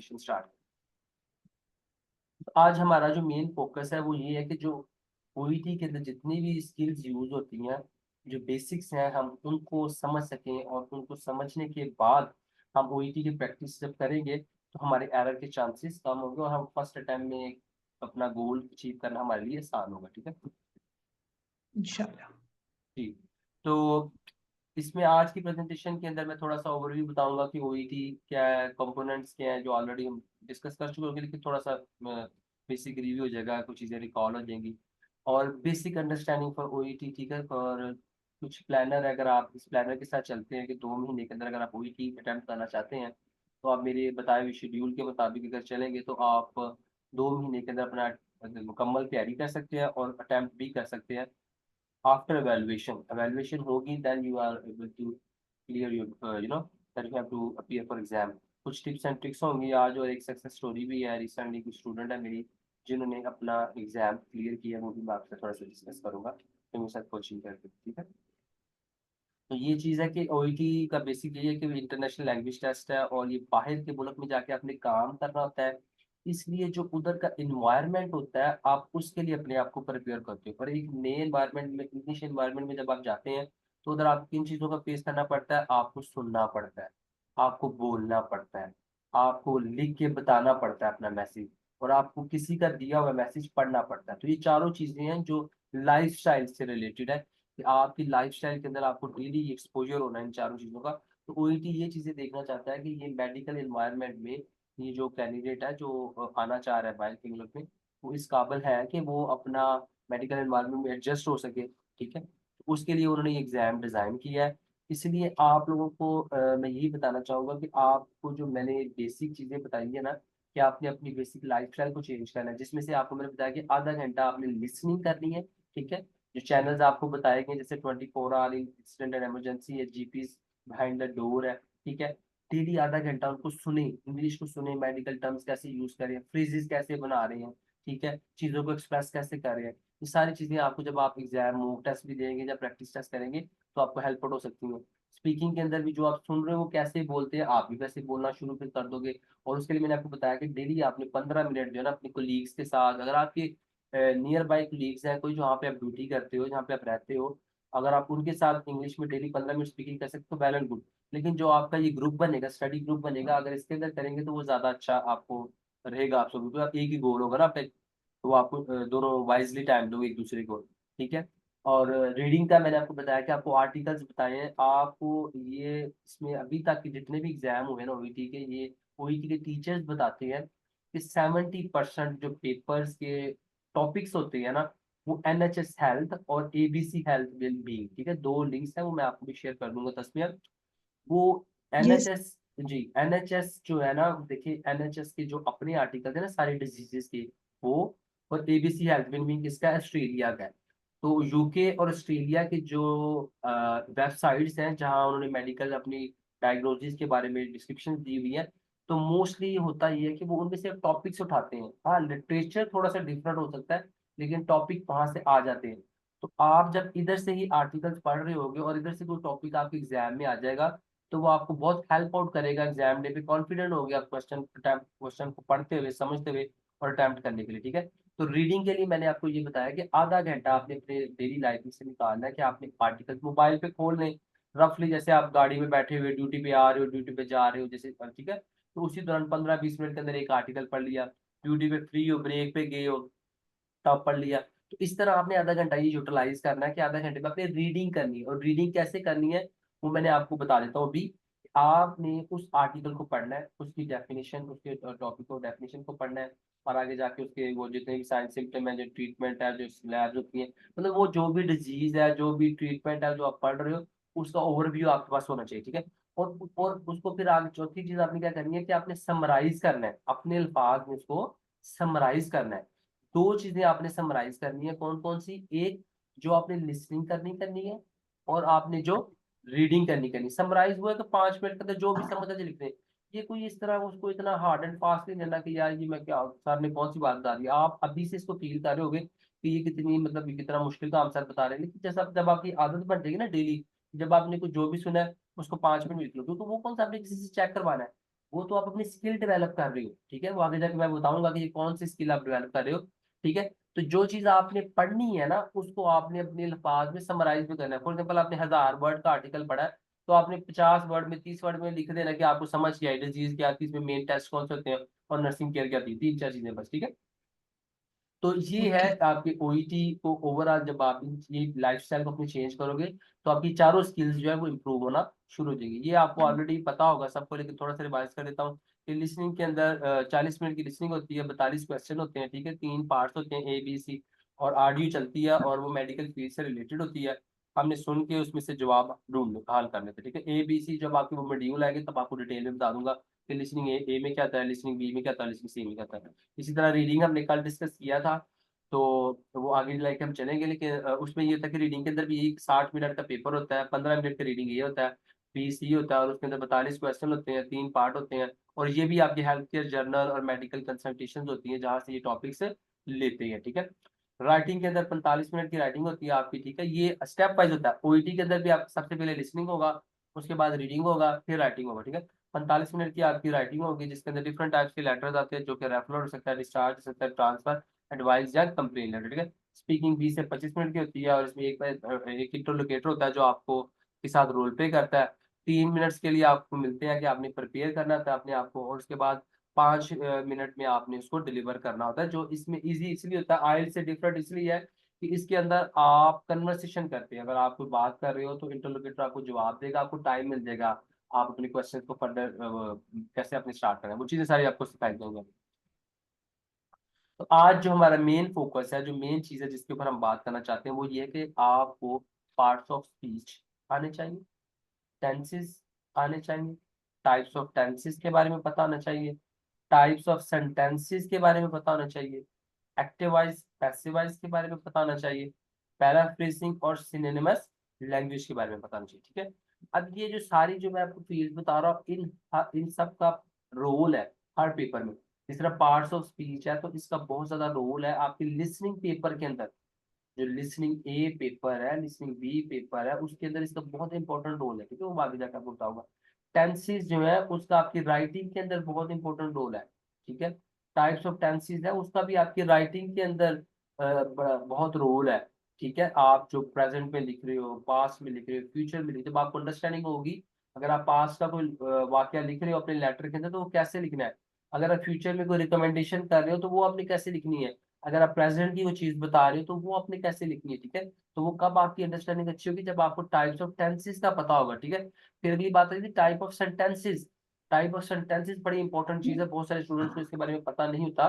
Session start. तो आज हमारा जो मेन फोकस है वो ये है कि जो ओईटी के अंदर जितनी भी स्किल्स यूज होती हैं, जो बेसिक्स हैं, हम उनको समझ सकें और उनको समझने के बाद हम ओईटी की प्रैक्टिस जब करेंगे तो हमारे एरर के चांसेस कम होंगे और हम फर्स्ट अटेम्प्ट में अपना गोल अचीव करना हमारे लिए आसान होगा। ठीक है इंशाल्लाह। जी। तो इसमें आज की प्रेजेंटेशन के अंदर मैं थोड़ा सा ओवरव्यू बताऊंगा कि ओईटी क्या है, कंपोनेंट्स क्या है, जो ऑलरेडी हम डिस्कस कर चुके होंगे, लेकिन थोड़ा सा बेसिक रिव्यू हो जाएगा, कुछ चीज़ें रिकॉल हो जाएंगी और बेसिक अंडरस्टैंडिंग फॉर ओईटी। ठीक है, और कुछ प्लानर, अगर आप इस प्लानर के साथ चलते हैं कि 2 महीने के अंदर अगर आप ओईटी अटेम्प्ट करना चाहते हैं तो आप मेरे बताए हुए शेड्यूल के मुताबिक अगर चलेंगे तो आप 2 महीने के अंदर अपना मुकम्मल तैयारी कर सकते हैं और अटेम्प्ट भी कर सकते हैं। After evaluation होगी, then you are able to clear your that you have to appear for exam। कुछ टिप्स एंड ट्रिक्स होंगी आज और एक सक्सेस स्टोरी भी है। रिसेंटली कुछ स्टूडेंट है मेरी जिन्होंने अपना एग्जाम क्लियर किया, वो भी मैं आपसे थोड़ा सा डिस्कस करूंगा तो मेरे साथ कोचिंग करके। ठीक है, तो ये चीज़ है कि ओईटी का बेसिक ये है कि इंटरनेशनल लैंग्वेज टेस्ट है और ये बाहर के मुल्क में जाके आपने काम करना होता है, इसलिए जो उधर का इन्वायरमेंट होता है आप उसके लिए अपने आप को प्रिपेयर करते हो। और एक नए इन्वायरमेंट में, इंग्लिश इन्वायरमेंट में जब आप जाते हैं तो उधर आपको किन चीज़ों का फेस करना पड़ता है, आपको सुनना पड़ता है, आपको बोलना पड़ता है, आपको लिख के बताना पड़ता है अपना मैसेज, और आपको किसी का दिया हुआ मैसेज पढ़ना पड़ता है। तो ये चारों चीज़ें हैं जो लाइफ स्टाइल से रिलेटेड है कि आपकी लाइफस्टाइल के अंदर आपको डेली एक्सपोजर होना है इन चारों चीज़ों का। तो ओईटी ये चीज़ें देखना चाहता है कि ये मेडिकल एनवायरनमेंट में ये जो कैंडिडेट है जो आना चाह रहा है बाहर के मुल्क में, वो इस काबिल है कि वो अपना मेडिकल एनवायरनमेंट में एडजस्ट हो सके। ठीक है, तो उसके लिए उन्होंने एग्ज़ाम डिज़ाइन किया है। इसलिए आप लोगों को मैं यही बताना चाहूँगा कि आपको जो मैंने बेसिक चीज़ें बताई है ना, कि आपने अपनी बेसिक लाइफस्टाइल को चेंज करना है, जिसमें से आपको मैंने बताया कि आधा घंटा आपने लिसनिंग करनी है। ठीक है, जो चैनल्स आपको बताए गए जैसे 24 आवर इंसिडेंट एंड इमरजेंसी है, जीपीस बिहाइंड द डोर है। ठीक है, डेली आधा घंटा उनको सुने, इंग्लिश को सुने, मेडिकल टर्म्स कैसे यूज करें, फ्रेजेस कैसे बना रहे हैं, ठीक है, चीज़ों को एक्सप्रेस कैसे कर रहे हैं। ये सारी चीज़ें आपको जब आप एग्जाम मॉक टेस्ट भी देंगे या प्रैक्टिस टेस्ट करेंगे तो आपको हेल्पफुल हो सकती है। स्पीकिंग के अंदर भी जो आप सुन रहे हो वो कैसे बोलते हैं, आप भी वैसे बोलना शुरू फिर कर दोगे। और उसके लिए मैंने आपको बताया कि डेली आपने 15 मिनट जो है ना अपने कोलीग्स के साथ, अगर आपके नियर बाई कोलीग्स हैं कोई जहाँ पे आप ड्यूटी करते हो, जहाँ पे आप रहते हो, अगर आप उनके साथ इंग्लिश में डेली 15 मिनट स्पीकिंग कर सकते हो वेल एंड गुड। लेकिन जो आपका ये ग्रुप बनेगा, स्टडी ग्रुप बनेगा, अगर इसके अंदर करेंगे तो वो ज़्यादा अच्छा आपको रहेगा। आप सभी को आप एक ही गोल होगा ना आपका, तो आपको दोनों वाइजली टाइम दो एक दूसरे को। ठीक है, और रीडिंग का मैंने आपको बताया कि आपको आर्टिकल्स बताए हैं आपको। ये इसमें अभी तक के जितने भी एग्जाम हुए ना ओईटी के, ये ओईटी के टीचर्स बताते हैं कि 70% जो पेपर्स के टॉपिक्स होते हैं ना, वो एनएचएस हेल्थ और एबीसी हेल्थ वेल बीइंग, ठीक है, दो लिंक्स है वो मैं आपको भी शेयर कर दूंगा तस्वीर। वो यस। एनएचएस, जी एनएचएस जो है ना, देखिए एनएचएस के जो अपने आर्टिकल है ना सारी डिजीजेस के, वो, और एबीसी हेल्थ वेलबींग किसका है, ऑस्ट्रेलिया का है। तो यूके और ऑस्ट्रेलिया के जो वेबसाइट्स हैं जहां उन्होंने मेडिकल अपनी डायग्नोसिस के बारे में डिस्क्रिप्शन दी हुई है, तो मोस्टली होता ये है कि वो उनमें से टॉपिक्स उठाते हैं। हाँ, लिटरेचर थोड़ा सा डिफरेंट हो सकता है लेकिन टॉपिक वहां से आ जाते हैं। तो आप जब इधर से ही आर्टिकल्स पढ़ रहे होगे और इधर से कोई टॉपिक आपके एग्जाम में आ जाएगा तो वो आपको बहुत हेल्प आउट करेगा एग्जाम डे पे। कॉन्फिडेंट हो गया आप क्वेश्चन को पढ़ते हुए, समझते हुए और अटेम्प्ट करने के लिए। ठीक है, तो रीडिंग के लिए मैंने आपको ये बताया कि आधा घंटा आपने अपने डेली लाइफ में से निकालना है कि आपने आर्टिकल मोबाइल पे खोल लें, रफली जैसे आप गाड़ी में बैठे हुए ड्यूटी पे आ रहे हो, ड्यूटी पे जा रहे हो जैसे, ठीक है, तो उसी दौरान 15-20 मिनट के अंदर एक आर्टिकल पढ़ लिया, ड्यूटी पे फ्री हो, ब्रेक पे गए हो, तब पढ़ लिया। तो इस तरह आपने आधा घंटा ये यूटिलाइज करना है कि आधा घंटे में आपने रीडिंग करनी है। और रीडिंग कैसे करनी है वो मैंने आपको बता देता हूँ अभी। आपने उस आर्टिकल को पढ़ना है, उसकी डेफिनेशन, उसके टॉपिक को, डेफिनेशन को पढ़ना है, और आगे जाके उसके वो जितने भी साइंस सिम्टम है, जो ट्रीटमेंट है, जो लैब्स होती है, मतलब वो जो भी डिजीज है, जो भी ट्रीटमेंट है जो आप पढ़ रहे हो, उसका ओवरव्यू आपके पास होना चाहिए। ठीक है, और उसको फिर आगे चौथी चीज आपने क्या करनी है कि आपने समराइज करना है, अपने अल्फाज में उसको समराइज करना है। दो चीजें आपने समराइज करनी है, कौन कौन सी, एक जो आपने लिसनिंग करनी करनी है, और आपने जो रीडिंग करनी। समराइज हुआ है तो 5 मिनट के अंदर जो भी समझ आए लिखते हैं। ये कोई इस तरह उसको इतना हार्ड एंड फास्ट नहीं लेना कि यार ये मैं क्या, सर ने कौन सी बात बता दी, आप अभी से इसको फील कर रहे होगे कि ये कितनी, मतलब ये कितना मुश्किल काम सर बता रहे हैं। लेकिन जैसा जब आपकी आदत बन जाएगी ना डेली, जब आपने कुछ जो भी सुना है उसको 5 मिनट में लिख लो, तो वो कौन सा आपने किसी से चेक करवाना है, वो तो आप अपनी स्किल डेवलप कर रहे हो, ठीक है। वो आगे जाके मैं बताऊंगा कि ये कौन सी स्किल आप डेवलप कर रहे हो, ठीक है। तो जो चीज आपने पढ़नी है ना, उसको आपने अपने अल्फाज में समराइज भी करना है। फॉर एग्जाम्पल आपने 1000 वर्ड का आर्टिकल पढ़ा है, तो आपने 50 वर्ड में, 30 वर्ड में लिख देना कि आपको समझ गया डिजीज क्या थी, इसमें मेन टेस्ट कौन से होते हैं, और नर्सिंग केयर क्या थी, 3-4 चीजें बस, ठीक है। तो ये है ओके। आपकी ओईटी को ओवरऑल, जब आप ये लाइफस्टाइल को अपनी चेंज करोगे, तो आपकी चारों स्किल्स जो है वो इम्प्रूव होना शुरू हो जाएगी। ये आपको ऑलरेडी पता होगा सबको, लेकिन थोड़ा सा रिवाइज कर देता हूँ कि लिसनिंग के अंदर 40 मिनट की लिसनिंग होती है, 42 क्वेश्चन होते हैं, ठीक है। 3 पार्ट्स होते हैं, ABC, और ऑडियो चलती है, और वो मेडिकल फील्ड से रिलेटेड होती है। हमने सुन के उसमें से जवाब ढूंढ हल करने थे, ठीक है। ABC जब आपकी वो मॉड्यूल आएगी तब आपको डिटेल में बता दूंगा कि लिसनिंग ए में क्या था, लिसनिंग बी में क्या था, लिसनिंग सी में क्या था। इसी तरह रीडिंग हमने कल डिस्कस किया था, तो वो आगे लाइक हम चलेंगे, लेकिन उसमें ये था कि रीडिंग के अंदर भी एक 60 मिनट का पेपर होता है, 15 मिनट का रीडिंग ये होता है, 20 ये होता है, और उसके अंदर 42 क्वेश्चन होते हैं, 3 पार्ट होते हैं। और ये भी आपके हेल्थ केयर जर्नल और मेडिकल कंसल्टेशन होती है, जहाँ से ये टॉपिक्स लेते हैं, ठीक है। राइटिंग के अंदर 45 मिनट की राइटिंग होती है आपकी, ठीक है। ये स्टेप वाइज होता है। ओईटी के अंदर भी आप सबसे पहले लिसनिंग होगा, उसके बाद रीडिंग होगा, फिर राइटिंग होगा, ठीक है। 45 मिनट की आपकी राइटिंग होगी, जिसके अंदर डिफरेंट टाइप्स के लेटर्स आते हैं, जो कि रेफरल हो सकता है, डिस्चार्ज हो सकता है, ट्रांसफर, एडवाइस या कंप्लेन लेटर, ठीक है। स्पीकिंग 20 से 25 मिनट की होती है, और इसमें एक इंटरलोकेटर होता है जो आपको के साथ रोल प्ले करता है। 3 मिनट्स के लिए आपको मिलते हैं कि आपने प्रिपेयर करना था अपने आप को, और उसके बाद 5 मिनट में आपने उसको डिलीवर करना होता है। जो इसमें इजी इसलिए होता है, आइल से डिफरेंट इसलिए है कि इसके अंदर आप कन्वर्सेशन करते हैं। अगर आप कोई बात कर रहे हो तो इंटरलोकेटर आपको जवाब देगा, आपको टाइम मिल जाएगा, आप अपने क्वेश्चन को फर्दर कैसे अपने स्टार्ट करें, वो चीजें सारी आपको सिखाई जाएंगी। तो आज जो हमारा मेन फोकस है, जो मेन चीज है जिसके ऊपर हम बात करना चाहते हैं, वो ये है कि आपको पार्ट्स ऑफ स्पीच आने चाहिए, टेंसेस आने चाहिए, टाइप्स ऑफ टेंसेस के बारे में पता होना चाहिए, टाइप्स ऑफ सेंटेंसेस के बारे में पता होना चाहिए, एक्टिव वॉइस पैसिव वॉइस के बारे में पता होना चाहिए, पैराफ्रेजिंग और सिनोनिमस लैंग्वेज के बारे में पता होना चाहिए, ठीक है। अब ये जो सारी जो मैं आपको फील्ड बता रहा हूँ, इन सब का रोल है हर पेपर में। जिस तरह पार्ट्स ऑफ स्पीच है, तो इसका बहुत ज्यादा रोल है आपकी लिसनिंग पेपर के अंदर। जो लिसनिंग ए पेपर है, लिसनिंग बी पेपर है, उसके अंदर इसका बहुत इंपॉर्टेंट रोल है, ठीक है। वो आगे जाकर आपको बताऊंगा। टेंसेस जो है उसका आपकी राइटिंग के अंदर बहुत इंपॉर्टेंट रोल है, ठीक है। टाइप्स ऑफ टेंसेस है, उसका भी आपकी राइटिंग के अंदर बहुत रोल है, ठीक है। आप जो प्रेजेंट में लिख रहे हो, पास्ट में लिख रहे हो, फ्यूचर में लिख रहे हो, जब आपको अंडरस्टैंडिंग होगी, अगर आप पास्ट का कोई वाक्य लिख रहे हो अपने लेटर के अंदर, तो वो कैसे लिखना है। अगर आप फ्यूचर में कोई रिकमेंडेशन कर रहे हो, तो वो आपने कैसे लिखनी है। अगर आप प्रेजेंट की वो चीज बता रहे हो, तो वो आपने कैसे लिखनी है, ठीक है। तो वो कब आपकी अंडरस्टैंडिंग अच्छी होगी, जब आपको टाइप्स ऑफ टेंसेस का पता होगा, ठीक है। फिर अगली बात है type of sentences. Type of sentences बड़ी इंपॉर्टेंट चीज है, बहुत सारे स्टूडेंट्स को इसके बारे में पता नहीं होता।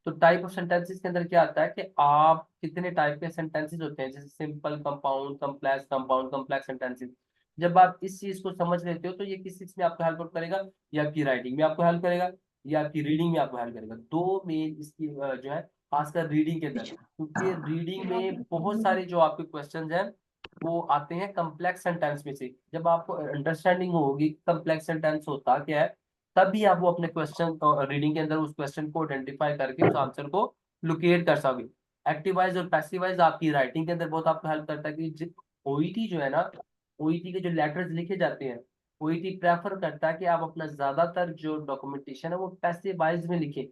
तो टाइप ऑफ सेंटेंसेस के अंदर क्या आता है कि आप कितने टाइप के सेंटेंसेस होते हैं, जैसे सिंपल, कंपाउंड, कम्प्लेक्स सेंटेंसेस। जब आप इस चीज को समझ लेते हो, तो ये किस चीज में आपको हेल्प करेगा, ये आपकी राइटिंग में आपको हेल्प करेगा, ये आपकी रीडिंग में आपको हेल्प करेगा। दो मेन इसकी जो है, खासकर रीडिंग के अंदर, क्योंकि रीडिंग में बहुत सारे जो आपके क्वेश्चंस हैं वो आते हैं कम्प्लेक्स सेंटेंस में से। जब आपको अंडरस्टैंडिंग होगी कम्प्लेक्स सेंटेंस होता क्या है, तभी आप वो अपने क्वेश्चन रीडिंग के अंदर उस क्वेश्चन को आइडेंटिफाई करके उस आंसर को लोकेट कर सकोगे। एक्टिवाइज और पैसिवाइज आपकी राइटिंग के अंदर बहुत आपको हेल्प करता है कि ओईटी जो है ना, ओईटी के जो लेटर्स लिखे जाते हैं, ओईटी प्रेफर करता है कि आप अपना ज्यादातर जो डॉक्यूमेंटेशन है वो पैसिवाइज में लिखें।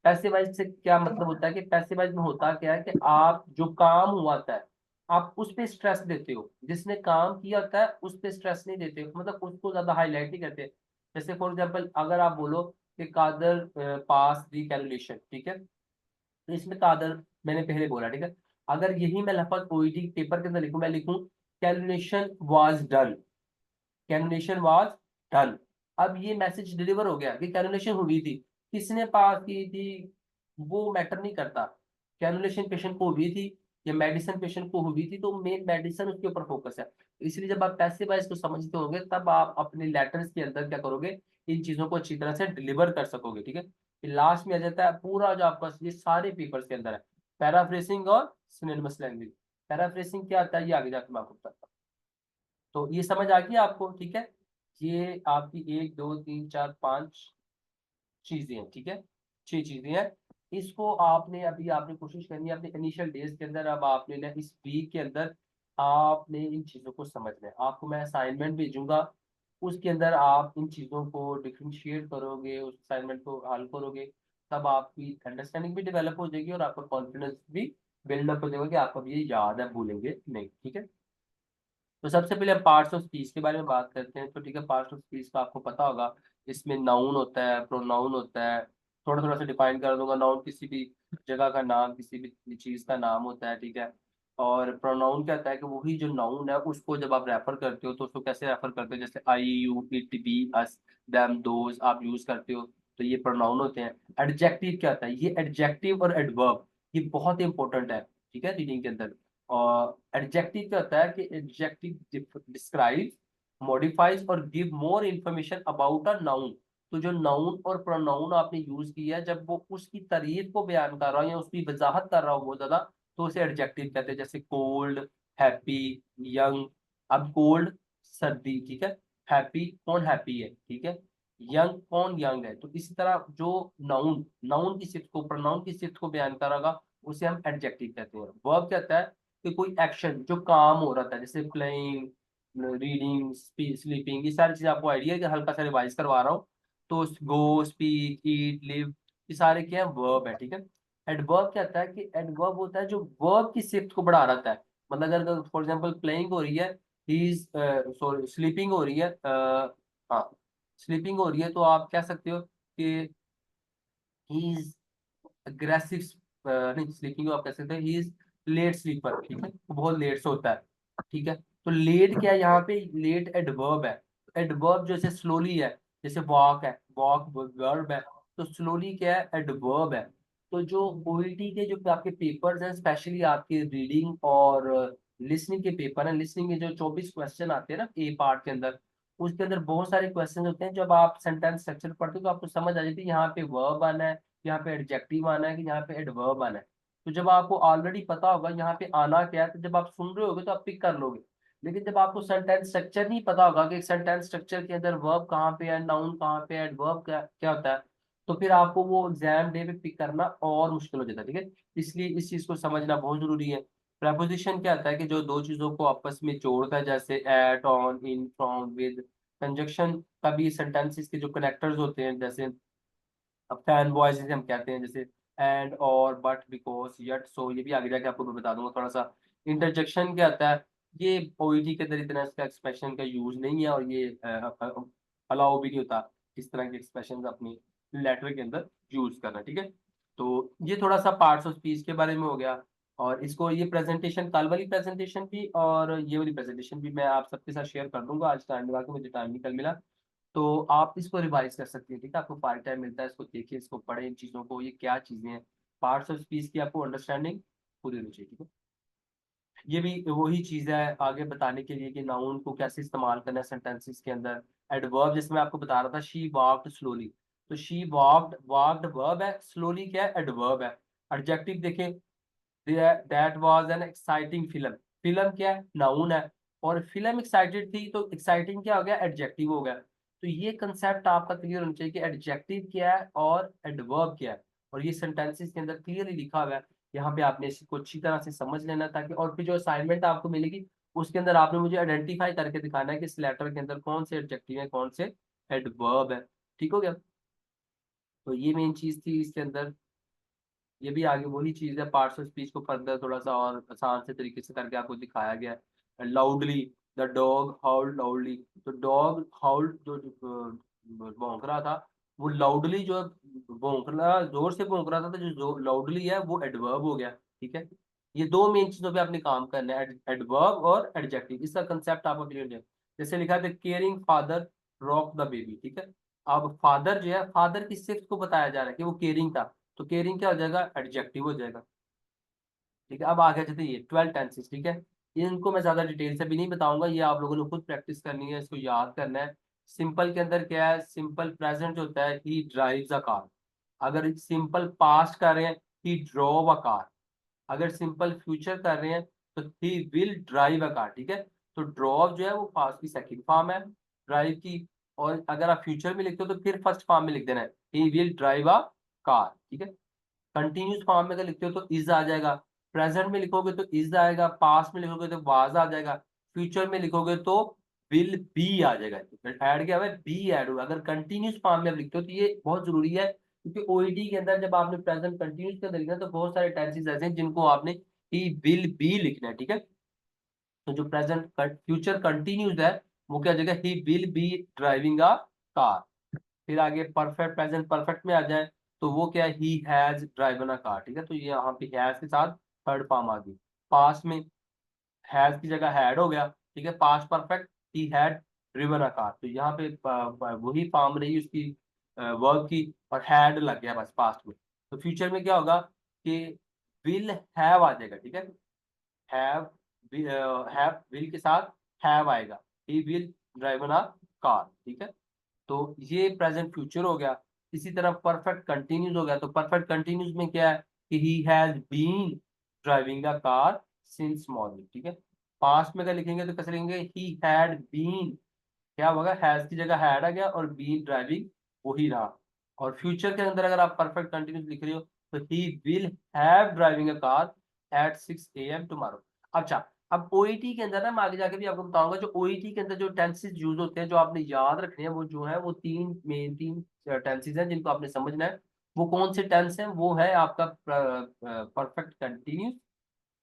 पैसिवाइज से क्या मतलब होता है कि पैसिवाइज में होता क्या है कि आप जो काम हुआ था, आप उस पे स्ट्रेस देते हो, जिसने काम किया होता है उस पे स्ट्रेस नहीं देते हो, मतलब उसको ज्यादा हाईलाइट नहीं करते। जैसे फॉर एग्जांपल अगर आप बोलो कि कादर पास दी कैलकुलेशन, ठीक है। तो इसमें कादर मैंने पहले बोला, ठीक है। अगर यही मैं लफज ओईटी पेपर के अंदर लिखूं, मैं लिखूं calculation was done, calculation was done. अब ये मैसेज डिलीवर हो गया कि कैलकुलेशन हुई थी, किसने पास की थी वो मैटर नहीं करता। कैलकुलेशन पेशेंट को हुई थी या मेडिसिन पेशेंट को हुई थी, तो मेन मेडिसिन उसके ऊपर फोकस है। इसलिए जब आप पैसे वाइज को समझते होंगे, तब आप अपने लेटर्स के अंदर क्या करोगे, इन चीजों को अच्छी तरह से डिलीवर कर सकोगे, ठीक है। लास्ट में आ जाता है पूरा जो आपका ये सारे पेपर्स के अंदर है, पैराफ्रेसिंग और सिनोनिमस लैंग्वेज। पैराफ्रेसिंग क्या आता है ये आगे जाकर मैं आपको बताता हूँ। तो ये समझ आ गया आपको, ठीक है। ये आपकी 1 2 3 4 5 चीजें हैं, ठीक है। 6 चीजें हैं। इसको आपने अभी आपने कोशिश करनी है अपने इनिशियल डेज के अंदर, अब आपने ना इस वीक के अंदर आपने इन चीजों को समझना है। आपको मैं असाइनमेंट भेजूंगा, उसके अंदर आप इन चीज़ों को डिफ्रेंशिएट करोगे, उस असाइनमेंट को हल करोगे, तब आपकी अंडरस्टैंडिंग भी डेवलप हो जाएगी और आपका कॉन्फिडेंस भी बिल्डअप हो जाएगा कि आपको अब ये याद है, भूलेंगे नहीं। ठीक है, तो सबसे पहले हम पार्ट्स ऑफ स्पीच के बारे में बात करते हैं। तो ठीक है, पार्ट्स ऑफ स्पीच का आपको पता होगा, इसमें नाउन होता है, प्रोनाउन होता है। थोड़ा थोड़ा सा डिफाइन कर दूंगा। नाउन किसी भी जगह का नाम, किसी भी चीज का नाम होता है, ठीक है। और प्रोनाउन क्या होता है कि वही जो नाउन है उसको जब आप रेफर करते हो तो उसको कैसे रेफर करते हो, जैसे I, you, it, we, us, them, those आप यूज करते हो, तो ये प्रोनाउन होते हैं। एडजेक्टिव क्या होता है, ये एडजेक्टिव और एडवर्ब ये बहुत इंपॉर्टेंट है, ठीक है, रीडिंग के अंदर। और एडजेक्टिव क्या होता है कि एडजेक्टिव डिस्क्राइब, मॉडिफाइज और give more information about a noun. तो जो नाउन और प्रोनाउन आपने यूज किया है, जब वो उसकी तारीफ को बयान कर रहा हो या उसकी वजाहत कर रहा हो बहुत ज्यादा, तो उसे एडजेक्टिव कहते हैं। जैसे कोल्ड, हैप्पी, यंग। अब कोल्ड सर्दी, ठीक है। हैप्पी, कौन हैप्पी है, ठीक है। यंग, कौन यंग है। तो इसी तरह जो नाउन नाउन की सिफ्त को, प्रोनाउन की सिफ्त को बयान करेगा, उसे हम एडजेक्टिव कहते हैं। वर्ब कहता है कि कोई एक्शन जो काम हो रहा था, जैसे प्लेइंग, रीडिंग, स्लीपिंग, ये सारी चीजें आपको आइडिया है कि हल्का सा रिवाइज करवा रहा हूँ। तो गो, स्पीक, ईट, लिव, ये सारे क्या है, वर्ब है, ठीक है। एडवर्ब क्या होता है कि एडवर्ब होता है जो वर्ब की शिफ्ट को बढ़ा रहता है। मतलब अगर फॉर एग्जांपल प्लेइंग हो रही है, ही इज सॉरी स्लीपिंग हो रही है, हाँ स्लीपिंग हो रही है, तो आप कह सकते हो कि ही इज अग्रेसिव, नहीं स्लीपिंग आप कह सकते हैं ही इज लेट स्लीपर, ठीक है, वो बहुत लेट से होता है, ठीक है। तो लेट क्या है यहाँ पे, लेट एडवर्ब है। एडवर्ब जैसे स्लोली है, जैसे वॉक है, वॉक वर्ब है, तो स्लोली क्या है, एडवर्ब है। तो जो ओईटी के जो आपके पेपर्स हैं, स्पेशली आपके रीडिंग और लिसनिंग के पेपर हैं, लिसनिंग के जो 24 क्वेश्चन आते हैं ना ए पार्ट के अंदर, उसके अंदर बहुत सारे क्वेश्चन होते हैं। जब आप सेंटेंस स्ट्रक्चर पढ़ते हो तो आपको समझ आ जाती है यहाँ पे वर्ब आना है, यहाँ पे एडजेक्टिव आना है, कि यहाँ पे एडवर्ब आना है। तो जब आपको ऑलरेडी पता होगा यहाँ पे आना क्या है, तो जब आप सुन रहे होगे तो आप पिक कर लोगे। लेकिन जब आपको सेंटेंस स्ट्रक्चर नहीं पता होगा कि सेंटेंस स्ट्रक्चर के अंदर वर्ब कहाँ पे है, नाउन कहाँ पे है, एडवर्ब क्या क्या होता है, तो फिर आपको वो एग्जाम डे पे पिक करना और मुश्किल हो जाता है, ठीक है। इसलिए इस चीज को समझना बहुत जरूरी है। प्रपोजिशन क्या होता है कि जो दो चीजों को आपस में जोड़ता है, जैसे at, on, in, from, with. Conjunction का भी सेंटेंसेस के जो कनेक्टर्स होते हैं, जैसे अब फैन बॉयज जिसे हम कहते हैं, जैसे एंड, और, बट, बिकॉज, यट, सो, ये भी आगे जाके आपको मैं बता दूंगा थोड़ा सा। इंटरजेक्शन क्या आता है, ये ओईटी के अंदर इतना इसका एक्सप्रेशन का यूज नहीं है, और ये अलाउ भी नहीं होता इस तरह के एक्सप्रेशन अपनी लेटर के अंदर यूज करना, ठीक है। तो ये थोड़ा सा पार्ट्स ऑफ स्पीच के बारे में हो गया। और इसको ये प्रेजेंटेशन, कल वाली प्रेजेंटेशन भी और ये वाली प्रेजेंटेशन भी मैं आप सबके साथ शेयर कर दूंगा। आज टाइम मिला, के मुझे टाइम नहीं कल मिला। तो आप इसको रिवाइज कर सकती हैं, ठीक है। आपको पार्ट टाइम मिलता है, इसको देखिए, इसको पढ़ें, इन चीज़ों को, ये क्या चीज़ें हैं। पार्ट्स ऑफ स्पीच की आपको अंडरस्टैंडिंग पूरी होनी चाहिए, ठीक है। ये भी वही चीज़ है आगे बताने के लिए कि नाउन को कैसे इस्तेमाल करना है सेंटेंसेस के अंदर। एडवर्ब जैसे मैं आपको बता रहा था, शी वॉक्ड स्लोली, तो शी वॉक्ड, वॉक्ड वर्ब है, स्लोली क्या है, एडवर्ब है। एडजेक्टिव देखें, that was an exciting film, film क्या है, नाउन है। और फिल्म एक्साइटेड थी, तो एक्साइटिंग क्या हो गया, एडजेक्टिव हो गया। तो ये कंसेप्ट आपका क्लियर होना चाहिए कि एडजेक्टिव क्या है और एडवर्ब क्या है। और ये सेंटेंसेस के अंदर क्लियरली लिखा हुआ है। यहाँ पे आपने इसको अच्छी तरह से समझ लेना, ताकि और फिर जो असाइनमेंट आपको मिलेगी उसके अंदर आपने मुझे आइडेंटिफाई करके दिखाना है कि इस लेटर के अंदर कौन से एडजेक्टिव है, कौन से एडवर्ब है। ठीक हो गया। तो ये मेन चीज थी इसके अंदर। ये भी आगे वही चीज है, पार्ट्स ऑफ स्पीच को फर्दर थोड़ा सा और आसान से तरीके से करके आपको दिखाया गया है। लाउडली, द डॉग हाउल्ड लाउडली, तो डॉग हाउल्ड जो भौंक रहा था, वो लाउडली जो भौंक रहा, जोर से भौंक रहा था, तो जो लाउडली है वो एडवर्ब हो गया, ठीक है। ये दो मेन चीजों पे आपने काम करना है, एडवर्ब और एडजेक्टिव, इसका कंसेप्ट आपको क्लियर है। जैसे लिखा था caring father rock the baby, ठीक है। अब फादर जो है, फादर की सिर्फ को बताया जा रहा है कि वो केयरिंग था, तो केयरिंग क्या हो जाएगा, एडजेक्टिव हो जाएगा, ठीक है। अब आगे चलते ये 12 टेंसेस, ठीक है। इनको मैं ज्यादा डिटेल से भी नहीं बताऊंगा, ये आप लोगों ने खुद प्रैक्टिस करनी है, इसको याद करना है। सिंपल के अंदर क्या है, सिंपल प्रेजेंट होता है ही ड्राइव्स अ कार। अगर सिंपल पास्ट कर रहे हैं, ही ड्रॉव अ कार। अगर सिंपल फ्यूचर कर रहे हैं तो he will drive a car, ठीक है। तो ड्रॉव जो है वो पास्ट की सेकंड फॉर्म है ड्राइव की। और अगर आप फ्यूचर में लिखते हो तो फिर फर्स्ट फॉर्म में लिख देना है, he will drive a car, ठीक है। कंटिन्यूस फॉर्म में अगर लिखते हो तो इज आ जाएगा, प्रेजेंट में लिखोगे तो इज आएगा, पास्ट में लिखोगे तो वाज आ जाएगा, फ्यूचर में लिखोगे तो विल बी आ जाएगा, ऐड क्या हुआ है, बी ऐड हुआ। अगर कंटिन्यूस फॉर्म में आप लिखते हो तो ये बहुत जरूरी है, क्योंकि ओईटी के अंदर जब आपने प्रेजेंट कंटिन्यूस के अंदर लिखना है तो बहुत सारे टेंसेस ऐसे हैं जिनको आपने ही विल बी लिखना है, ठीक है। तो जो प्रेजेंट फ्यूचर कंटिन्यूस है वो क्या हो जाएगा, he will be driving a car. फिर आगे परफेक्ट प्रेजेंट परफेक्ट में आ जाए तो वो क्या है, he has driven a car, ठीक है। तो ये यहाँ पे हैज के साथ थर्ड फॉर्म आ गई। पास्ट में हैज की जगह हैड हो गया, ठीक है, past perfect, he had driven a car. तो यहाँ पे वही फॉर्म रही उसकी वर्ब की, और हैड लग गया बस पास्ट में। तो फ्यूचर में क्या होगा कि विल हैव आ जाएगा, ठीक है। हैव हैव विल के साथ हैव आएगा, he will driven a car, ठीक है। तो ये प्रेजेंट फ्यूचर हो गया। इसी तरह परफेक्ट कंटिन्यूस हो गया। तो परफेक्ट कंटिन्यूस में क्या है कि he has been driving a car since morning, ठीक है। पास्ट में क्या लिखेंगे तो कैसे लिखेंगे, ही हैड बीन, क्या होगा, हैज की जगह हैड आ गया और बीन ड्राइविंग वही रहा। और फ्यूचर के अंदर अगर आप परफेक्ट कंटिन्यूस लिख रहे हो तो he will have driving a car eight 6 AM tomorrow. अच्छा, अब ओईटी के अंदर ना मैं आगे जाके भी आपको बताऊंगा, जो ओईटी के अंदर जो टेंसेस यूज होते हैं जो आपने याद रखने हैं, वो जो है वो तीन टेंसेस हैं जिनको आपने समझना है। वो कौन से टेंस हैं, वो है आपका परफेक्ट कंटिन्यूस,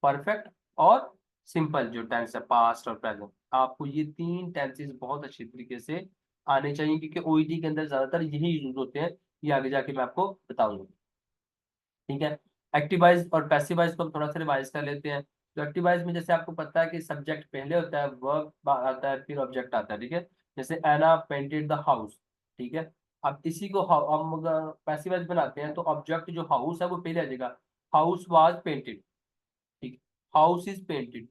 परफेक्ट और सिंपल जो टेंस है पास्ट और प्रेजेंट। आपको ये तीन टेंसेस बहुत अच्छी तरीके से आने चाहिए, क्योंकि ओईटी के अंदर ज्यादातर यही यूज होते हैं। ये आगे जाके मैं आपको बताऊंगा, ठीक है। एक्टिवाइज और पैसिवाइज को हम थोड़ा सा रिवाइज कर लेते हैं। तो एक्टिवाइज में जैसे आपको पता है कि सब्जेक्ट पहले होता है, वर्ब आता है, फिर ऑब्जेक्ट आता है, ठीक है। जैसे एना पेंटेड द हाउस, ठीक है। अब इसी को हम अगर पैसिवाइज बनाते हैं तो ऑब्जेक्ट जो हाउस है वो पहले आ जाएगा, हाउस वाज पेंटेड, ठीक, हाउस इज पेंटेड।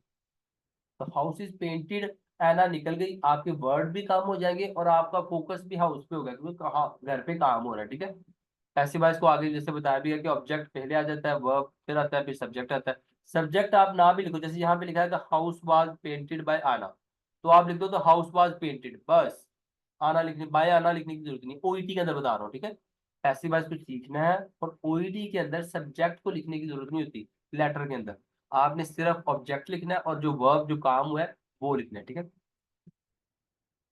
तो हाउस इज पेंटेड, एना निकल गई, आपके वर्ड भी काम हो जाएंगे और आपका फोकस भी हाउस पे होगा, क्योंकि कहाँ घर पे काम हो रहा है, ठीक है। पैसिवाइज को आगे जैसे बताया भी है कि ऑब्जेक्ट पहले आ जाता है, वर्ब फिर आता है, फिर सब्जेक्ट आता है। सब्जेक्ट आप ना भी लिखो, जैसे यहाँ पे लिखा है हाउस वाज पेंटेड बाय आना, तो आप लिख दो तो हाउस वाज पेंटेड बस, आना लिखने बाय आना लिखने की जरूरत नहीं, ओईटी के अंदर बता रहा हूँ, ठीक है। पैसिवाइज को सीखना है और ओईटी के अंदर सब्जेक्ट को लिखने की जरूरत नहीं होती, लेटर के अंदर आपने सिर्फ ऑब्जेक्ट लिखना है और जो वर्ब जो काम हुआ है वो लिखना है, ठीक है।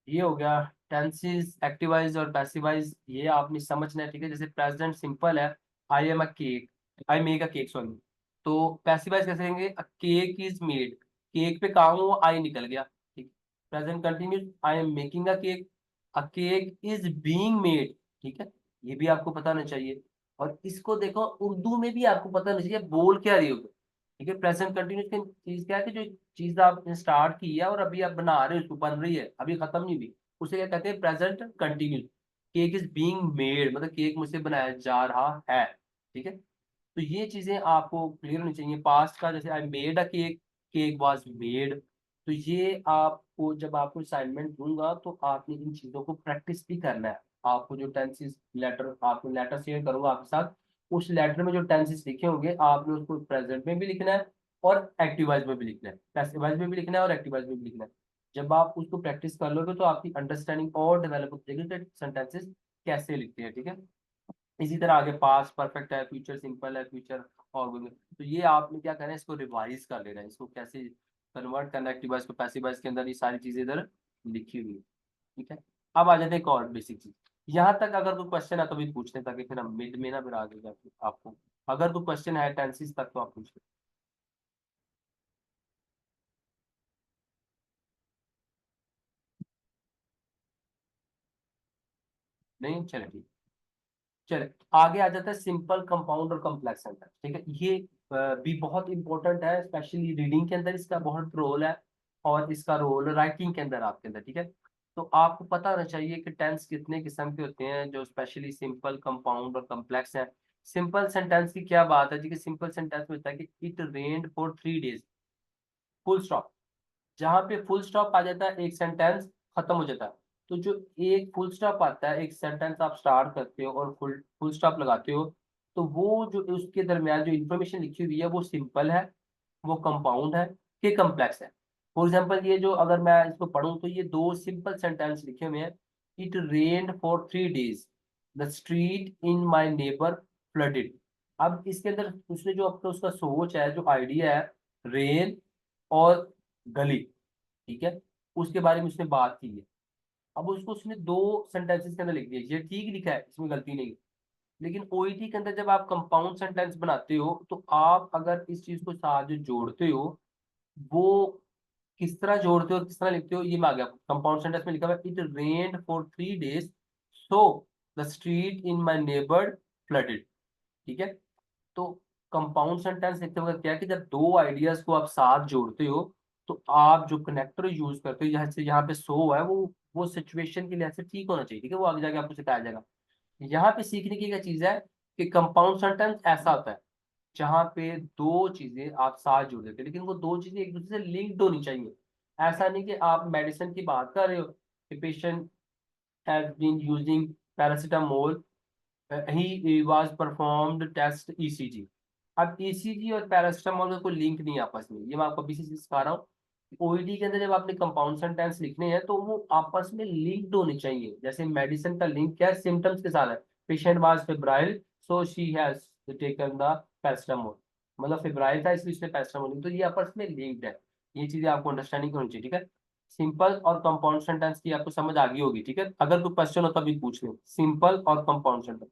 ये हो गया टेंसेस एक्टिवाइज और पैसिवाइज, ये आपने समझना है, ठीक है। जैसे प्रेजेंट सिंपल है, I am a cake, I make a cake, sorry. तो पैसिवाइज कैसे करेंगे, अ केक इज मेड, केक पे काम हुआ, आई निकल गया, ठीक। Present continuous, I am making a cake, a cake is being made, ठीक है। ये भी आपको पता होना चाहिए। और इसको देखो उर्दू में भी आपको पता होना चाहिए बोल क्या रही हो, ठीक है। प्रेजेंट कंटिन्यूस की चीज क्या है कि जो चीज आपने स्टार्ट की है और अभी आप बना रहे हो, उसको बन रही है, अभी खत्म नहीं हुई, उसे क्या कहते हैं, present continuous. Cake is being made मतलब केक मुझसे बनाया जा रहा है, ठीक है। तो ये चीजें आपको क्लियर होनी चाहिए। पास्ट का जैसे I made a cake, cake was made. तो ये आपको जब आपको असाइनमेंट दूंगा तो आपने इन चीजों को प्रैक्टिस भी करना है। आपको जो टेंसेस लेटर, आपको लेटर शेयर करूंगा आपके साथ, उस लेटर में जो टेंसेस लिखे होंगे आपने उसको प्रेजेंट में भी लिखना है और एक्टिवाइज में भी लिखना है, पैसिवाइज में भी लिखना है और एक्टिवाइज में भी लिखना है। जब आप उसको प्रैक्टिस कर लोगे तो आपकी अंडरस्टैंडिंग और डेवलप हो जाएगी सेंटेंसेस कैसे लिखते हैं, ठीक है। इसी तरह आगे पास्ट परफेक्ट है, फ्यूचर सिंपल है, फ्यूचर और तो ये आपने क्या करना है, इसको रिवाइज कर लेना है, इसको कैसे कन्वर्ट करना है एक्टिवाइज को पैसिवाइज के अंदर, ये सारी चीजें इधर लिखी हुई है, ठीक है। अब आ जाते हैं एक और बेसिक चीज। यहाँ तक अगर कोई क्वेश्चन है तो भी पूछने, ताकि फिर हम मिड में ना फिर आगे जाके आपको, अगर कोई क्वेश्चन है टेंसेस तक तो आप पूछ लें। नहीं, चले ठीक, चले आगे आ जाता है सिंपल कंपाउंड और कॉम्प्लेक्स सेंटेंस, ठीक है। ये भी बहुत इंपॉर्टेंट है, स्पेशली रीडिंग के अंदर इसका बहुत रोल है और इसका रोल राइटिंग के अंदर आपके अंदर, ठीक है। तो आपको पता होना चाहिए कि टेंस कितने किस्म के होते हैं, जो स्पेशली सिंपल कंपाउंड और कॉम्प्लेक्स है। सिंपल सेंटेंस की क्या बात है जी, कि सिंपल सेंटेंस में होता है कि it rained for 3 days, full stop. जहां पे फुल स्टॉप आ जाता है एक सेंटेंस खत्म हो जाता है। तो जो एक फुल स्टॉप आता है, एक सेंटेंस आप स्टार्ट करते हो और फुल फुल स्टॉप लगाते हो, तो वो जो उसके दरमियान जो इंफॉर्मेशन लिखी हुई है वो सिंपल है, वो कंपाउंड है कि कम्प्लेक्स है। फॉर एग्जाम्पल ये जो अगर मैं इसको पढ़ूं तो ये दो सिंपल सेंटेंस लिखे हुए हैं, it rained for 3 days, the street in my neighbour flooded. अब इसके अंदर उसने जो अपना उसका सोच है, जो आइडिया है, रेन और गली, ठीक है। उसके बारे में उसने बात की है। अब उसको उसने 2 सेंटेंसेस के अंदर लिख दिया, ये ठीक लिखा है, इसमें गलती नहीं है। लेकिन ओईटी के अंदर जब आप कंपाउंड सेंटेंस बनाते हो तो आप अगर इस चीज को साथ जो जोड़ते हो वो किस तरह जोड़ते हो और किस तरह लिखते हो, ये में आ गया। कंपाउंड सेंटेंस में लिखा हुआ है it rained for 3 days so the street in my neighbour flooded. ठीक है, तो कंपाउंड सेंटेंस लिखते वक्त क्या है कि जब दो आइडियाज को आप साथ जोड़ते हो तो आप जो कनेक्टर यूज करते हो, जैसे यहाँ पे सो है, वो सिचुएशन के लिहाज से ठीक होना चाहिए। ठीक है, वो आगे जाके आपको सिखाया जाएगा। यहाँ पे सीखने की क्या चीज है कि कंपाउंड सेंटेंस ऐसा होता है जहां पे दो चीजें आप साथ जोड़ देते हैं, लेकिन वो दो चीजें एक दूसरे से लिंक्ड होनी चाहिए। ऐसा नहीं कि आप मेडिसिन की बात कर रहे हो कि patient has been using paracetamol, he was performed test ECG. अब ईसीजी और पैरासीटामोल का कोई लिंक नहीं है आपस में, ये मैं आपको अभी से सिखा रहा हूँ। ओईडी के अंदर जब आपने कंपाउंड सेंटेंस लिखने हैं तो वो आपस में लिंक्ड होने चाहिए। जैसे मेडिसिन का लिंक क्या है, सिम्टम्स के साथ है। Patient was febrile so she has taken the paracetamol, मतलब फेब्राइल था इसलिए उसने पैरासीटामोल, तो ये आपस में लिंक्ड है। ये चीजें आपको अंडरस्टैंडिंग होनी चाहिए। ठीक है, सिंपल और कंपाउंड सेंटेंस की आपको समझ आ गई होगी। ठीक है, अगर कोई क्वेश्चन हो तभी पूछ लो, सिंपल और कंपाउंड सेंटेंस।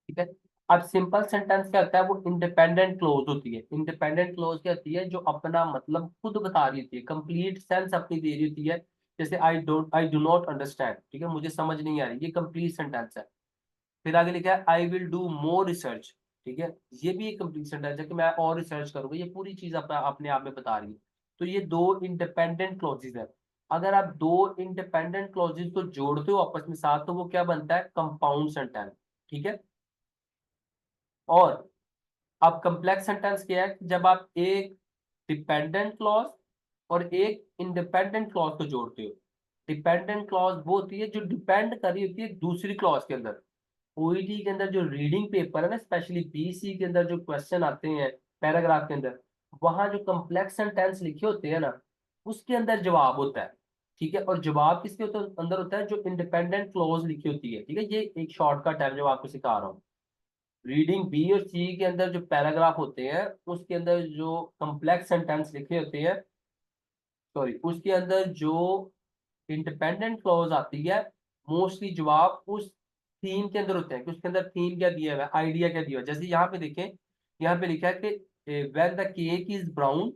ठीक है, अब सिंपल सेंटेंस क्या होता है, वो इंडिपेंडेंट क्लोज होती है। इंडिपेंडेंट क्लोज क्या होती है, जो अपना मतलब खुद बता रही होती है, कंप्लीट सेंस अपनी दे रही होती है। जैसे आई डू नॉट अंडरस्टैंड, ठीक है, मुझे समझ नहीं आ रही, ये कंप्लीट सेंटेंस है। फिर आगे लिखा है I will do more research, ठीक है, ये भी एक कंप्लीट सेंटेंस है कि मैं और रिसर्च करूंगा। ये पूरी चीज अपना अपने आप में बता रही है। तो ये दो इंडिपेंडेंट क्लॉजेज है। अगर आप दो इंडिपेंडेंट क्लॉजेज को जोड़ते हो आपस में साथ तो वो क्या बनता है, कंपाउंड सेंटेंस। ठीक है, और अब कम्प्लेक्स सेंटेंस क्या है कि जब आप एक डिपेंडेंट क्लॉज और एक इंडिपेंडेंट क्लॉज को जोड़ते हो। डिपेंडेंट क्लॉज वो होती है जो डिपेंड कर रही होती है दूसरी क्लॉज के अंदर। ओईटी के अंदर जो रीडिंग पेपर है ना, स्पेशली बीसी के अंदर जो क्वेश्चन आते हैं पैराग्राफ के अंदर, वहां जो कम्प्लेक्स सेंटेंस लिखे होते हैं ना, उसके अंदर जवाब होता है। ठीक है, और जवाब किसके अंदर होता है, जो इंडिपेंडेंट क्लॉज लिखी होती है। ठीक है, ये एक शॉर्टकट है जो आपको सिखा रहा हूँ। रीडिंग बी और सी के अंदर जो पैराग्राफ होते हैं उसके अंदर जो कम्प्लेक्स सेंटेंस लिखे होते हैं, सॉरी, उसके अंदर जो इंडिपेंडेंट क्लॉज आती है, मोस्टली जवाब उस थीम के अंदर होते हैं कि उसके अंदर थीम क्या दिया हुआ है, आइडिया क्या दिया हुआ है। जैसे यहाँ पे देखें, यहाँ पे लिखा है कि when the cake is brown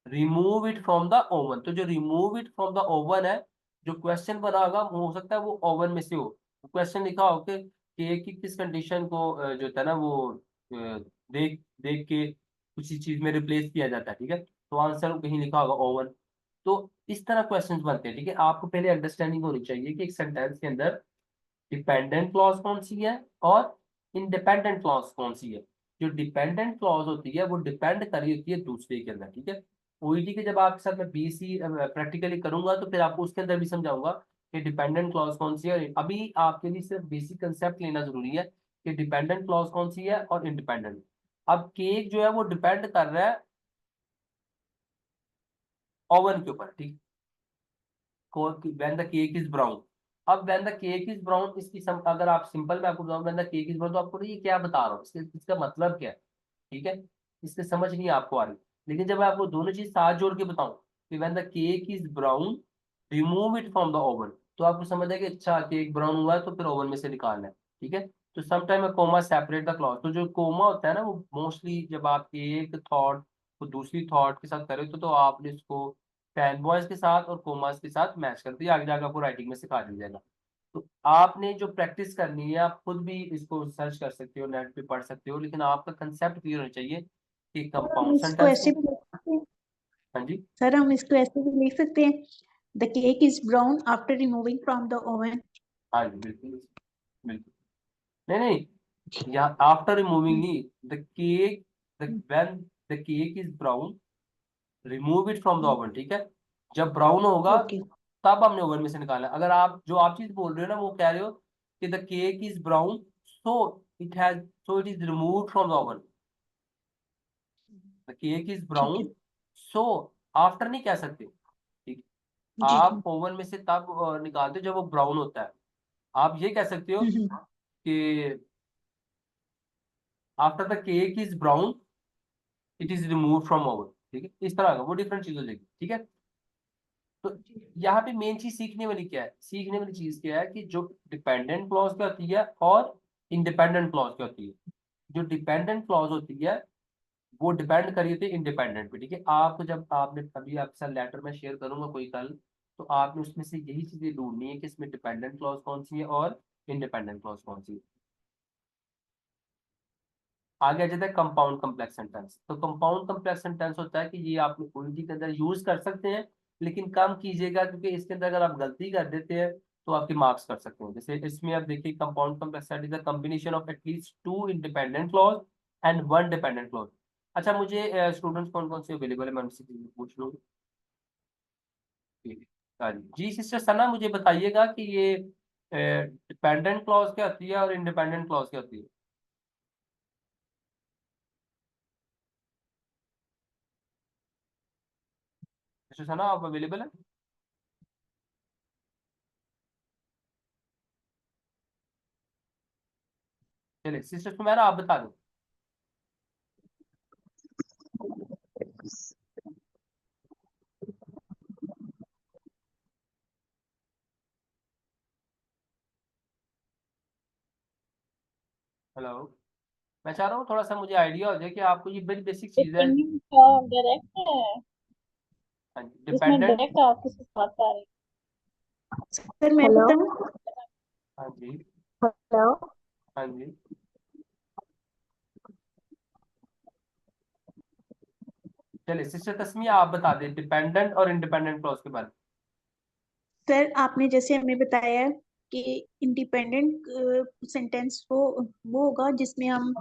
remove it from the oven. तो जो remove it from the oven है, जो क्वेश्चन बना होगा हो सकता है वो ओवन में से हो। क्वेश्चन लिखा हो कि केक की किस कंडीशन को जो होता है ना वो देख देख के उसी चीज में रिप्लेस किया जाता है। ठीक है, तो आंसर कहीं लिखा होगा ओवन। तो इस तरह क्वेश्चंस बनते हैं। ठीक है, आपको पहले अंडरस्टैंडिंग होनी चाहिए कि एक सेंटेंस के अंदर डिपेंडेंट क्लॉज कौन सी है और इंडिपेंडेंट क्लॉज कौन सी है। जो डिपेंडेंट क्लॉज होती है वो डिपेंड कर रही होती है दूसरे के अंदर। ठीक है, ओईटी के जब आपके साथ मैं बीसी प्रैक्टिकली करूंगा तो फिर आपको उसके अंदर भी समझाऊंगा कि डिपेंडेंट क्लॉज कौन सी है। और अभी आपके लिए सिर्फ बेसिक कंसेप्ट लेना जरूरी है कि डिपेंडेंट क्लॉज कौन सी है और इंडिपेंडेंट। अब केक जो है वो डिपेंड कर रहा है ओवन के ऊपर। ठीक, when the cake is brown. अब when the cake is brown इसकी अगर आप सिंपल में आपको बताऊं when the cake is brown, तो आपको ये क्या बता रहा हूँ, इसका मतलब क्या है। ठीक है, इससे समझ नहीं आपको आ रही। लेकिन जब मैं आपको दोनों चीज साथ जोड़ के बताऊं कि when the cake is brown remove it from the oven, तो आपको समझ है कि अच्छा केक ब्राउन हुआ है तो फिर ओवन में से निकालना है। ठीक है, तो sometime comma separate the clause. तो जो कोमा होता है ना वो मोस्टली जब आप एक थॉट को दूसरी थॉट के साथ करें तो आपने इसको फैन बॉयज के साथ और कोमास के साथ मैच करते हैं, आगे जाकर आपको राइटिंग में सिखा दिया जाएगा। तो आपने जो प्रैक्टिस करनी है आप खुद भी इसको सर्च कर सकते हो, नेट पे पढ़ सकते हो, लेकिन आपका कंसेप्ट क्लियर होना चाहिए कि सर हम कंपाउंड इसको सेंटेंस ऐसे को। भी लिख सकते हैं। हाँ जी, सर हम इसको ऐसे भी लिख सकते हैं, the cake is brown after removing from the oven. हाँ जी, बिल्कुल बिल्कुल। नहीं नहीं, यहाँ आफ्टर रिमूविंग नहीं, the cake, the when the cake is brown remove it from the oven. ठीक है, जब ब्राउन होगा ओके। तब हमने ओवन में से निकालना है। अगर आप जो आप चीज बोल रहे हो ना वो कह रहे हो कि the cake is brown so it is remove from the oven. The cake is ठीक ब्राउन है। सो, आफ्टर नहीं कह सकते। ठीक, जी आप जी। ओवन में से तब निकालते हो जब वो ब्राउन होता है। आप ये कह सकते हो हम्म। कि after the cake is brown it is remove from oven, ठीक है, इस तरह का वो डिफरेंट चीज हो जाएगी, ठीक है। तो यहाँ पे मेन चीज सीखने वाली क्या है, सीखने वाली चीज क्या है कि जो डिपेंडेंट क्लॉज क्या होती है और इंडिपेंडेंट क्लॉज क्या होती है। जो डिपेंडेंट क्लॉज होती है वो डिपेंड करी होती है इंडिपेंडेंट पे, ठीक है। आप जब आपने अभी आपके साथ लेटर में शेयर करूंगा कोई कल, तो आपने उसमें से यही चीजें ढूंढनी है कि इसमें डिपेंडेंट क्लॉज कौन सी है और इंडिपेंडेंट क्लॉज कौन सी है। आगे आ जाता है कंपाउंड कम्प्लेक्स सेंटेंस। तो कंपाउंड कम्प्लेक्स सेंटेंस होता है कि ये आप उर्दू के अंदर यूज कर सकते हैं, लेकिन कम कीजिएगा, क्योंकि इसके अंदर अगर आप गलती कर देते हैं तो आपके मार्क्स कर सकते हैं। जैसे इसमें आप देखिए compound complex is the combination of at least to independent clause and one dependent clause. अच्छा, मुझे स्टूडेंट्स कौन कौन से अवेलेबल है मैं उनसे पूछ लूँ। हाँ जी सिस्टर सना, मुझे बताइएगा कि ये डिपेंडेंट क्लॉज क्या होती है और इंडिपेंडेंट क्लॉज क्या होती है। सिस्टर सना आप अवेलेबल है। चलिए सिस्टर सुमेरा आप बता दो। हेलो, मैं चाह रहा हूँ थोड़ा सा मुझे आइडिया हो जाए कि आपको ये बड़ी बेसिक चीज है। स्पीकिंग का डायरेक्ट है, हाँ जी जिसमें डिपेंडेंट। डायरेक्ट आपके साथ बात आ रही सर मैं हेलो बताऊं। हाँ जी। हेलो। हाँ जी चलिए सिस्टर तस्मिया आप बता दें डिपेंडेंट और इंडिपेंडेंट क्लॉज के बारे में। सर आपने जैसे हमें बताया कि इंडिपेंडेंट सेंटेंस वो होगा जिसमें हम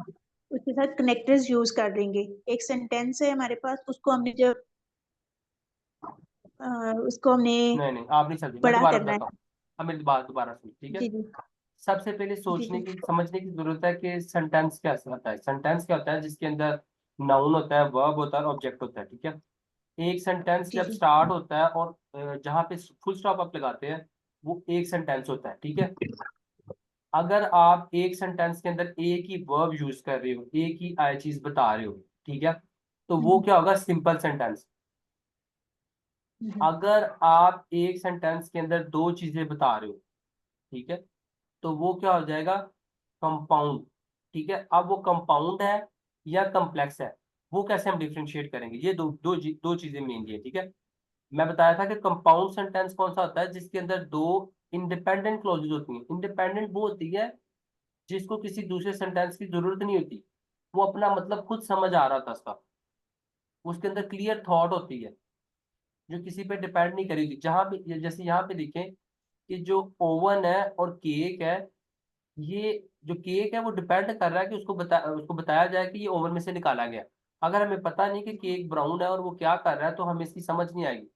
उसके साथ कनेक्टर्स यूज कर देंगे। एक सेंटेंस है हमारे पास, उसको हमने जब उसको हमने नहीं नहीं आप नहीं समझे, मैं बड़ा दोबारा करना बताता है। हूँ। अब मेरी बात दोबारा सुन, ठीक है। जी जी। सबसे पहले जी सोचने जी। की समझने की जरूरत है कि सेंटेंस क्या होता है। सेंटेंस क्या होता है जिसके अंदर नाउन होता है, वर्ब होता है और ऑब्जेक्ट होता है, ठीक है। एक सेंटेंस जी जब जी। स्टार्ट होता है और जहाँ पे फुल स्टॉप आप लगाते हैं वो एक सेंटेंस होता है, ठीक है। अगर आप एक सेंटेंस के अंदर एक ही वर्ब यूज कर रहे हो, एक ही चीज बता रहे हो, ठीक है, तो वो हम्म, क्या होगा, सिंपल सेंटेंस। हम्म, अगर आप एक सेंटेंस के अंदर दो चीजें बता रहे हो, ठीक है, तो वो क्या हो जाएगा, कंपाउंड, ठीक है। अब वो कंपाउंड है या कम्प्लेक्स है, वो कैसे हम डिफ्रेंशिएट करेंगे, ये दो चीजें मेनली है, ठीक है। मैं बताया था कि कंपाउंड सेंटेंस कौन सा होता है जिसके अंदर दो इंडिपेंडेंट क्लॉजेज होती हैं। इंडिपेंडेंट वो होती है जिसको किसी दूसरे सेंटेंस की जरूरत नहीं होती, वो अपना मतलब खुद समझ आ रहा था उसका, उसके अंदर क्लियर थॉट होती है, जो किसी पे डिपेंड नहीं करी होती। जहां पे जैसे यहाँ पे देखें कि जो ओवन है और केक है, ये जो केक है वो डिपेंड कर रहा है कि उसको बताया जाए कि ये ओवन में से निकाला गया। अगर हमें पता नहीं कि केक ब्राउन है और वो क्या कर रहा है तो हमें इसकी समझ नहीं आएगी।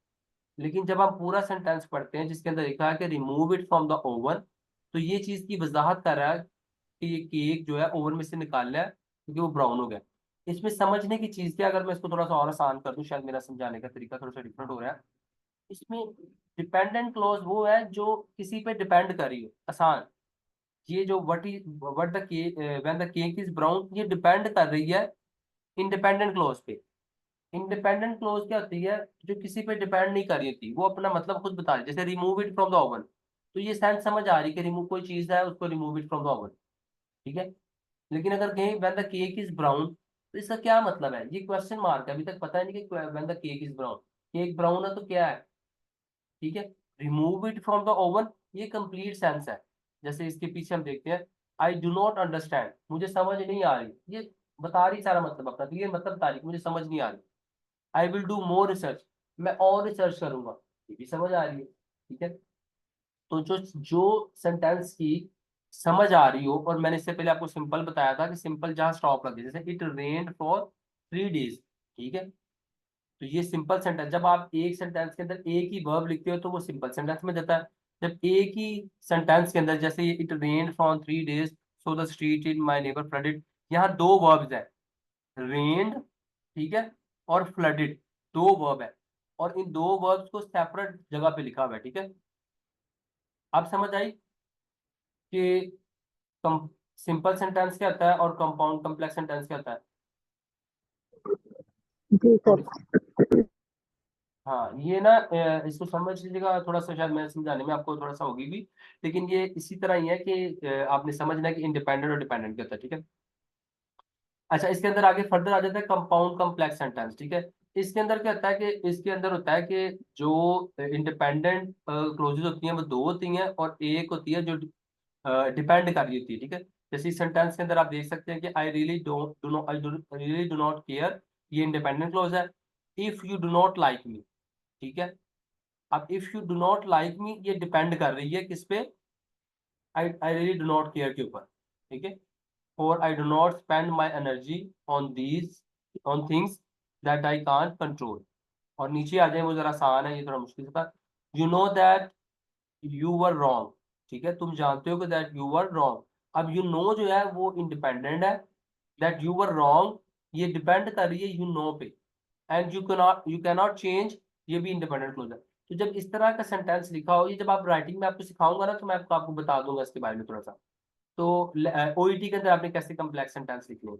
लेकिन जब हम पूरा सेंटेंस पढ़ते हैं जिसके अंदर लिखा है कि remove it from the oven, तो ये चीज की वजाहत कर रहा है कि ये केक जो है ओवन में से निकालना है क्योंकि वो ब्राउन हो गया। इसमें समझने की चीज क्या, अगर मैं इसको थोड़ा सा और आसान कर दूं, शायद मेरा समझाने का तरीका थोड़ा सा डिफरेंट हो रहा है। इसमें डिपेंडेंट क्लॉज वो है जो किसी पे डिपेंड कर रही हो, आसान। ये जो what the cake when the cake is brown, ये डिपेंड कर रही है इंडिपेंडेंट क्लॉज पे। इंडिपेंडेंट क्लॉज क्या होती है, जो किसी पे डिपेंड नहीं कर रही होती, वो अपना मतलब खुद बता रही है। जैसे remove it from the oven, तो ये सेंस समझ आ रही है कि रिमूव कोई चीज है उसको remove it from the oven, ठीक है। लेकिन अगर कहीं when the cake is brown, तो इसका क्या मतलब है, ये क्वेश्चन मार्क है, अभी तक पता नहीं कि when the cake is brown, cake brown है तो क्या है, ठीक है। Remove it from the oven, ये कंप्लीट सेंस है। जैसे इसके पीछे हम देखते हैं, आई डू नॉट अंडरस्टैंड, मुझे समझ नहीं आ रही, ये बता रही सारा मतलब अपना क्लियर मतलब बता रही कि मुझे समझ नहीं आ रही। I will do more research, मैं और रिसर्च करूंगा, ये भी समझ आ रही है, ठीक है। तो जो जो सेंटेंस की समझ आ रही हो, और मैंने इससे पहले आपको सिंपल बताया था कि सिंपल जहां स्टॉप लगे, जैसे इट रेन्ड फॉर 3 days, ठीक है। तो ये सिंपल सेंटेंस, जब आप एक सेंटेंस के अंदर एक ही वर्ब लिखते हो तो वो सिंपल सेंटेंस में जाता है। जब एक ही सेंटेंस के अंदर जैसे it rained from 3 days so the street in my neighbour flooded, यहाँ दो वर्ब्स है, रेन्ड, ठीक है, और फ्लडेड, दो वर्ब है, और इन दो वर्ब्स को सेपरेट जगह पे लिखा हुआ है, ठीक है। अब समझ आई कि सिंपल सेंटेंस क्या होता है और कंपाउंड कम्प्लेक्स सेंटेंस क्या होता है। जी सर। हाँ ये ना इसको समझ लीजिएगा थोड़ा सा, शायद मैं समझाने में आपको थोड़ा सा होगी भी, लेकिन ये इसी तरह ही है कि आपने समझना है कि इंडिपेंडेंट और डिपेंडेंट क्या होता है, ठीक है। अच्छा, इसके अंदर आगे फर्दर आ जाता है कंपाउंड कॉम्प्लेक्स सेंटेंस, ठीक है। इसके अंदर क्या होता है कि इसके अंदर होता है कि जो इंडिपेंडेंट क्लोजेज होती हैं वो दो होती हैं, और एक होती है जो डिपेंड कर रही होती है, ठीक है। जैसे इस सेंटेंस के अंदर आप देख सकते हैं कि I really don't do not, I really do not care, ये इंडिपेंडेंट क्लोज है। If you do not like me, ठीक है। अब if you do not like me ये डिपेंड कर रही है किस पे, I really do not care के ऊपर, ठीक है। और I do not spend my energy on these, on things that I can't control. और नीचे आ जाए, वो जरा आसान है, ये थोड़ा मुश्किल था। You know that you were wrong, ठीक है, तुम जानते हो कि दैट यू वर रॉन्ग। अब यू नो जो है वो इंडिपेंडेंट है, दैट यू वर रॉन्ग ये डिपेंड कर रही है यू नो पे, and you can not change ये भी इंडिपेंडेंट क्लोज है। तो जब इस तरह का सेंटेंस लिखा हो, ये जब आप राइटिंग में आपको सिखाऊंगा ना, तो मैं आपको बता दूंगा इसके बारे में थोड़ा सा। तो ओईटी के अंदर आपने कैसे कम्प्लेक्स सेंटेंस लिखने हैं,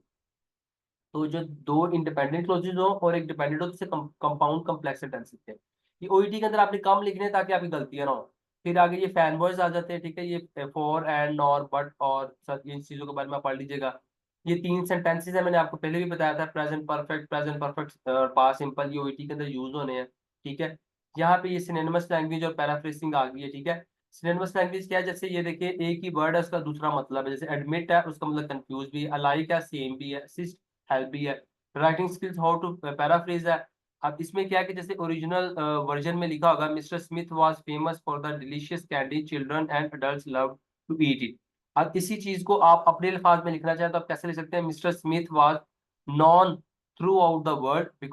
तो जो दो इंडिपेंडेंट क्लोजेज हो और एक डिपेंडेंट हो, तो कंपाउंड कॉम्प्लेक्स सेंटेंस लिखते हैं। ये ओईटी के अंदर आपने कम लिखने हैं ताकि आपकी गलतियां ना हो। फिर आगे ये फैन वर्ड्स आ जाते हैं, ठीक है, ये फॉर एंड नॉर बट और सब इन चीजों के बारे में आप पढ़ लीजिएगा। ये तीन सेंटेंसेस है, मैंने आपको पहले भी बताया था, प्रेजेंट परफेक्ट, पास्ट सिंपल, ये ओईटी के अंदर यूज होने हैं, ठीक है। यहाँ पे ये सिनोनिमस लैंग्वेज और पैराफ्रेजिंग आ गई है, ठीक है। सिनोनिमस लैंग्वेज क्या है, जैसे ये देखिए एक ही वर्ड है उसका दूसरा मतलब है, जैसे एडमिट है उसका मतलब कंफ्यूज भी है, अलाइक है सेम भी है, असिस्ट हेल्प भी है। Writing skills how to paraphrase है। अब इसमें क्या है कि जैसे ओरिजिनल वर्जन में लिखा होगा, mister Smith was famous for the delicious candy children and adults love to eat it. अब इसी चीज को आप अपने अल्फाज में लिखना चाहें तो आप कैसे लिख सकते हैं, mister Smith was non through out the world because